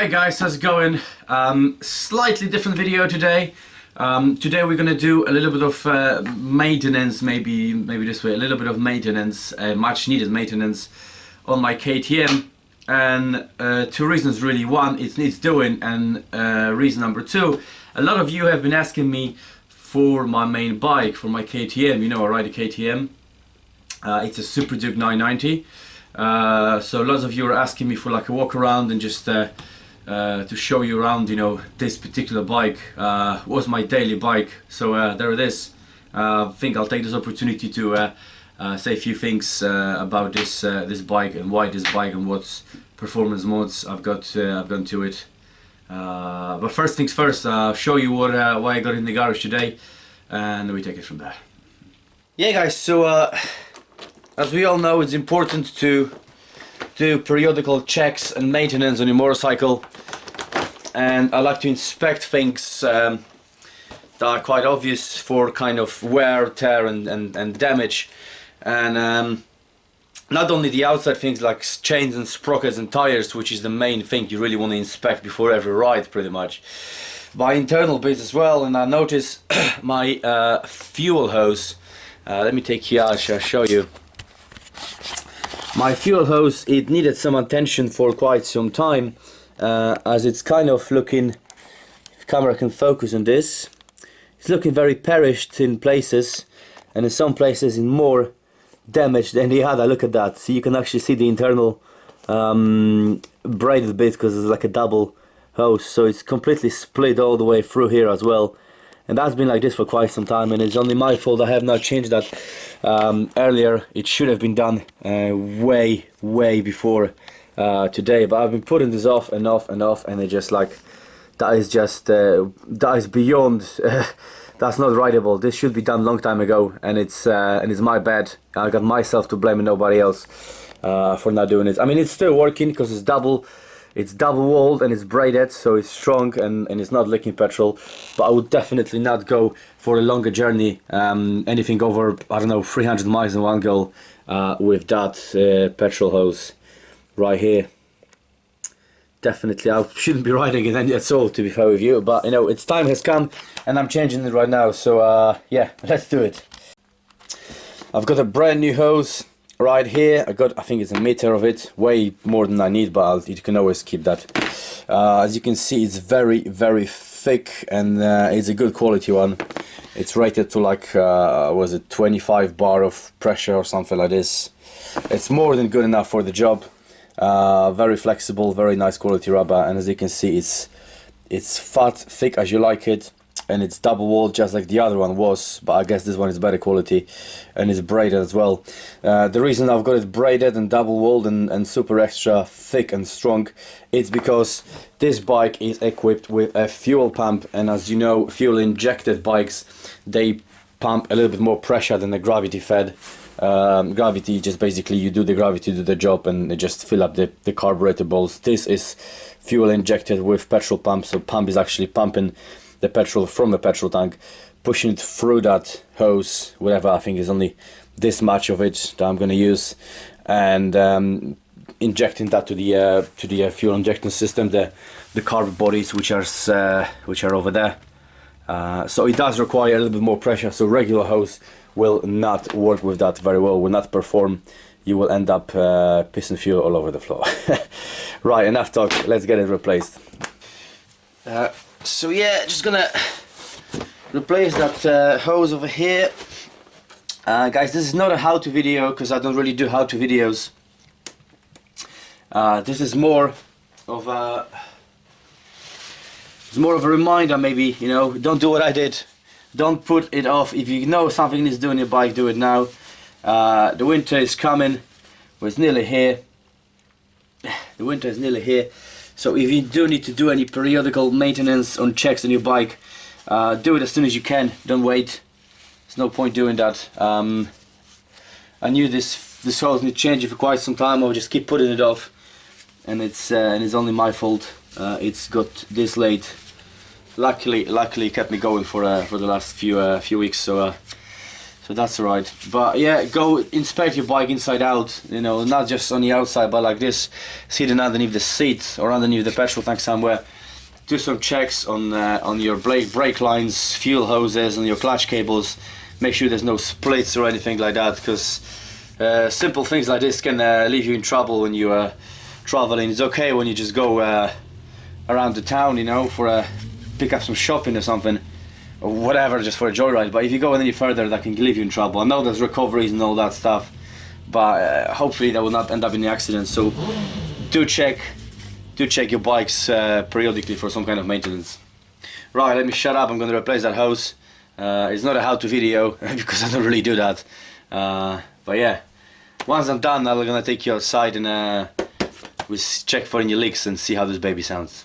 Hey guys, how's it going? Slightly different video today. Today we're gonna do a little bit of maintenance, maybe this way, a little bit of maintenance, much needed maintenance on my KTM. And two reasons really. One, it needs doing, and reason number two, a lot of you have been asking me for my main bike, for my KTM. You know, I ride a KTM. It's a SuperDuke 990. So lots of you are asking me for like a walk around and just to show you around, you know, this particular bike was my daily bike. So there it is. I think I'll take this opportunity to say a few things about this this bike and why this bike and what performance mods I've gone to it. But first things first, I'll show you what why I got in the garage today, and we take it from there. Yeah, guys. So as we all know, it's important to do periodical checks and maintenance on your motorcycle, and I like to inspect things that are quite obvious for kind of wear, tear and damage, and not only the outside things like chains and sprockets and tires, which is the main thing you really want to inspect before every ride pretty much, but internal bits as well. And I notice my fuel hose, let me take you out, I'll show you. My fuel hose, it needed some attention for quite some time, as it's kind of looking, if the camera can focus on this, it's looking very perished in places, and in some places in more damage than the other. Look at that. So you can actually see the internal braided bit, because it's like a double hose, so it's completely split all the way through here as well. And that's been like this for quite some time, and it's only my fault. I have not changed that earlier. It should have been done way before today, but I've been putting this off and off and off, and it just like, that is just that is beyond that's not rideable. This should be done long time ago, and it's my bad. I got myself to blame and nobody else for not doing it. I mean, it's still working because it's double walled and it's braided, so it's strong and it's not leaking petrol. But I would definitely not go for a longer journey, anything over, I don't know, 300 miles in one go with that petrol hose right here. Definitely I shouldn't be riding it any at all, to be fair with you, but you know, its time has come and I'm changing it right now. So yeah, let's do it. I've got a brand new hose right here. I think it's a meter of it, way more than I need, but you can always keep that. As you can see, it's very thick, and it's a good quality one. It's rated to like was it 25 bar of pressure or something like this. It's more than good enough for the job. Very flexible, very nice quality rubber, and as you can see, it's fat, thick as you like it, and it's double walled just like the other one was, but I guess this one is better quality, and it's braided as well. The reason I've got it braided and double walled and super extra thick and strong, it's because this bike is equipped with a fuel pump, and as you know, fuel injected bikes, they pump a little bit more pressure than the gravity fed. Gravity, just basically you do the gravity, do the job, and they just fill up the carburetor balls. This is fuel injected with petrol pump, so pump is actually pumping the petrol from the petrol tank, pushing it through that hose, whatever, I think is only this much of it that I'm going to use, and injecting that to the fuel injection system, the carb bodies which are over there. So it does require a little bit more pressure, so regular hose will not work with that very well, will not perform. You will end up pissing fuel all over the floor. Right, enough talk, let's get it replaced. So yeah, just gonna replace that hose over here. Guys, this is not a how-to video, because I don't really do how-to videos. This is more of a reminder, maybe, you know, don't do what I did. Don't put it off. If you know something needs doing your bike, do it now. The winter is coming. Well, it's nearly here. The winter is nearly here. So if you do need to do any periodical maintenance on checks on your bike, do it as soon as you can. Don't wait. There's no point doing that. I knew this hose needed changing for quite some time. I'll just keep putting it off, and it's only my fault. It's got this late. Luckily it kept me going for the last few weeks. So so that's alright. But yeah, go inspect your bike inside out, you know, not just on the outside, but like this, sit underneath the seat or underneath the petrol tank somewhere. Do some checks on your brake lines, fuel hoses, on your clutch cables. Make sure there's no splits or anything like that, because simple things like this can leave you in trouble when you're traveling. It's okay when you just go around the town, you know, for pick up some shopping or something, or whatever, just for a joyride. But if you go any further, that can leave you in trouble. I know there's recoveries and all that stuff, but hopefully that will not end up in an accident. So do check your bikes periodically for some kind of maintenance. Right, let me shut up. I'm going to replace that hose. It's not a how-to video because I don't really do that. But yeah, once I'm done, I'm going to take you outside and we'll check for any leaks and see how this baby sounds.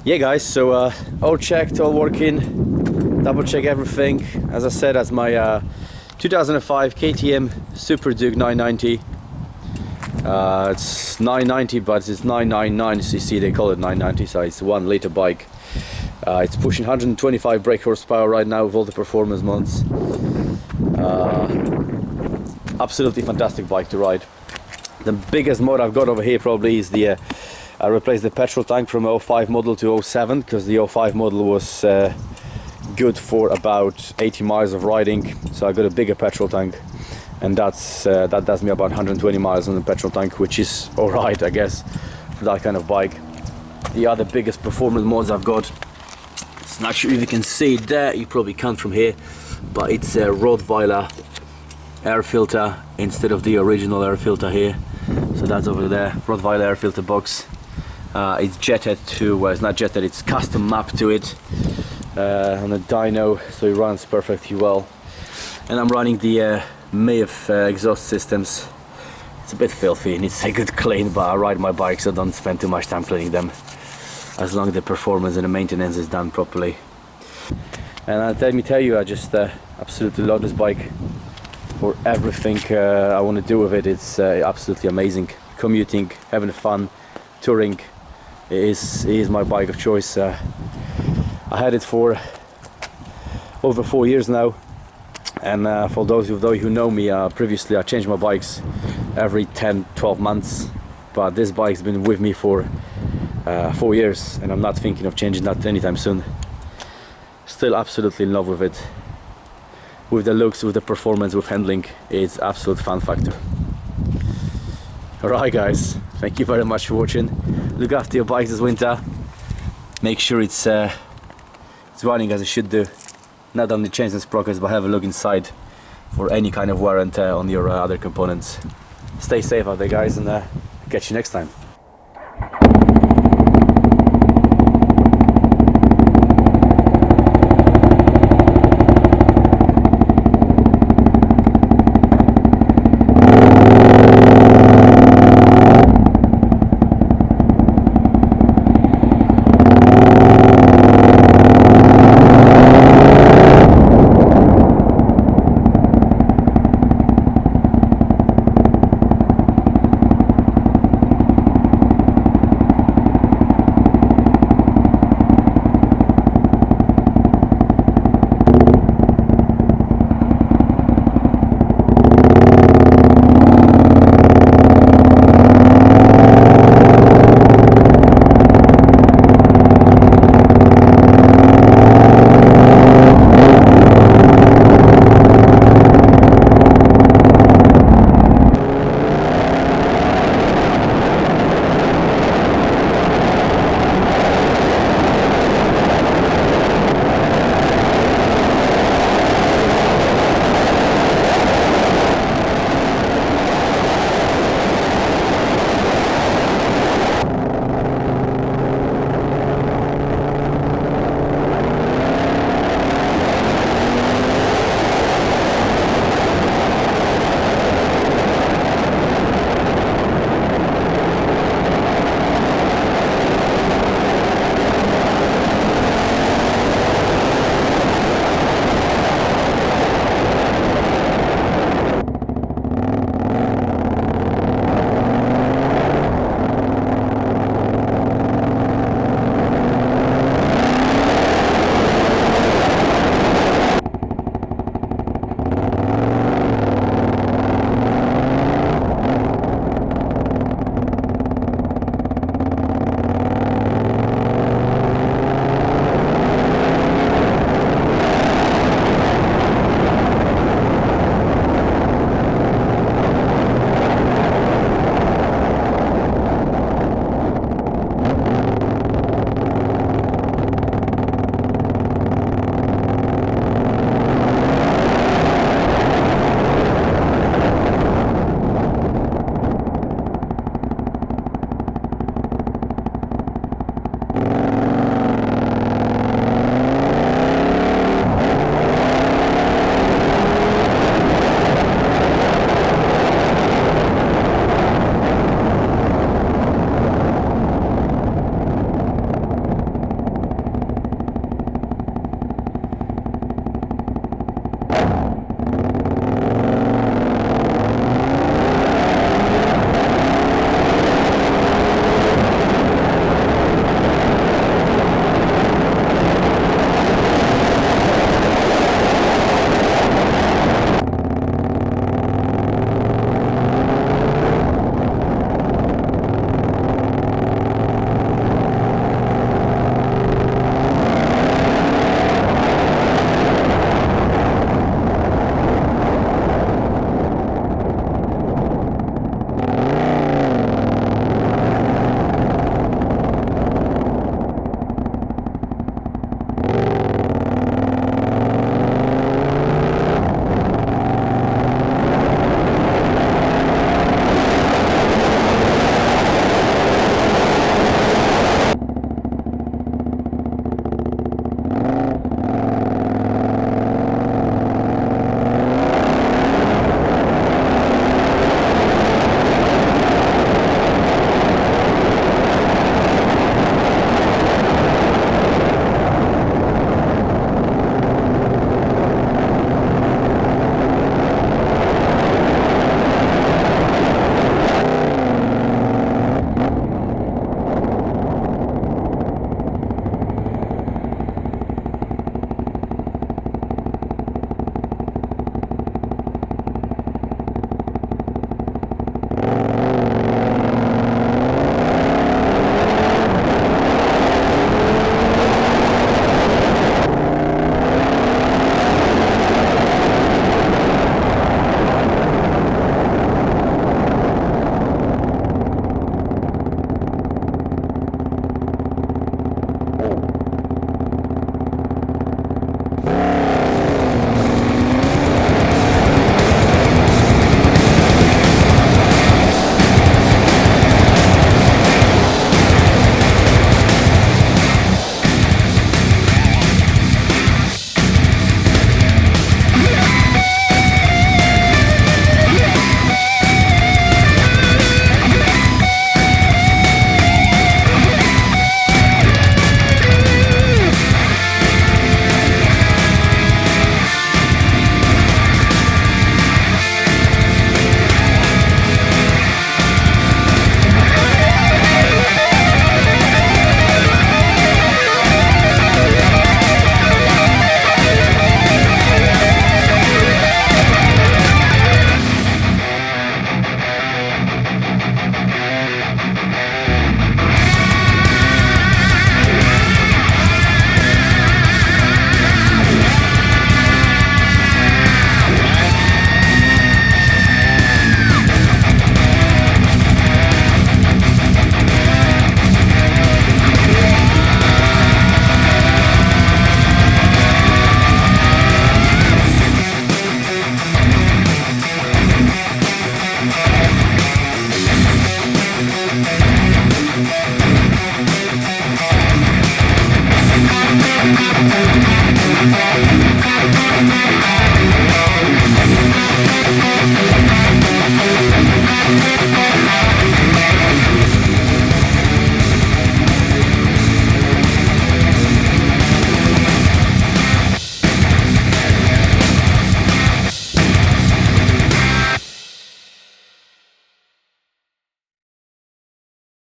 Yeah guys, so all checked, all working, double check everything. As I said, that's my 2005 KTM SuperDuke 990. It's 990, but it's 999 cc, they call it 990, so it's a 1 liter bike. It's pushing 125 brake horsepower right now with all the performance mods. Absolutely fantastic bike to ride. The biggest mod I've got over here probably is the I replaced the petrol tank from 05 model to 07, because the 05 model was good for about 80 miles of riding, so I got a bigger petrol tank, and that does me about 120 miles on the petrol tank, which is alright, I guess, for that kind of bike. The other biggest performance mods I've got, it's not sure if you can see it there, you probably can't from here, but it's a Rottweiler air filter instead of the original air filter here. So that's over there, Rottweiler air filter box. It's jetted to, well, it's not jetted, it's custom mapped to it on a dyno, so it runs perfectly well. And I'm running the MIF exhaust systems. It's a bit filthy, it needs a good clean, but I ride my bike so I don't spend too much time cleaning them, as long as the performance and the maintenance is done properly. And let me tell you, I just absolutely love this bike for everything I want to do with it. It's absolutely amazing. Commuting, having fun, touring. It is my bike of choice. I had it for over 4 years now, And for those of you who know me, previously I changed my bikes every 10-12 months, but this bike's been with me for 4 years, and I'm not thinking of changing that anytime soon. Still absolutely in love with it, with the looks, with the performance, with handling. It's absolute fun factor. Alright guys, thank you very much for watching. Look after your bikes this winter. Make sure it's running as it should do. Not only change the sprockets, but have a look inside for any kind of wear and tear on your other components. Stay safe out there guys, and catch you next time.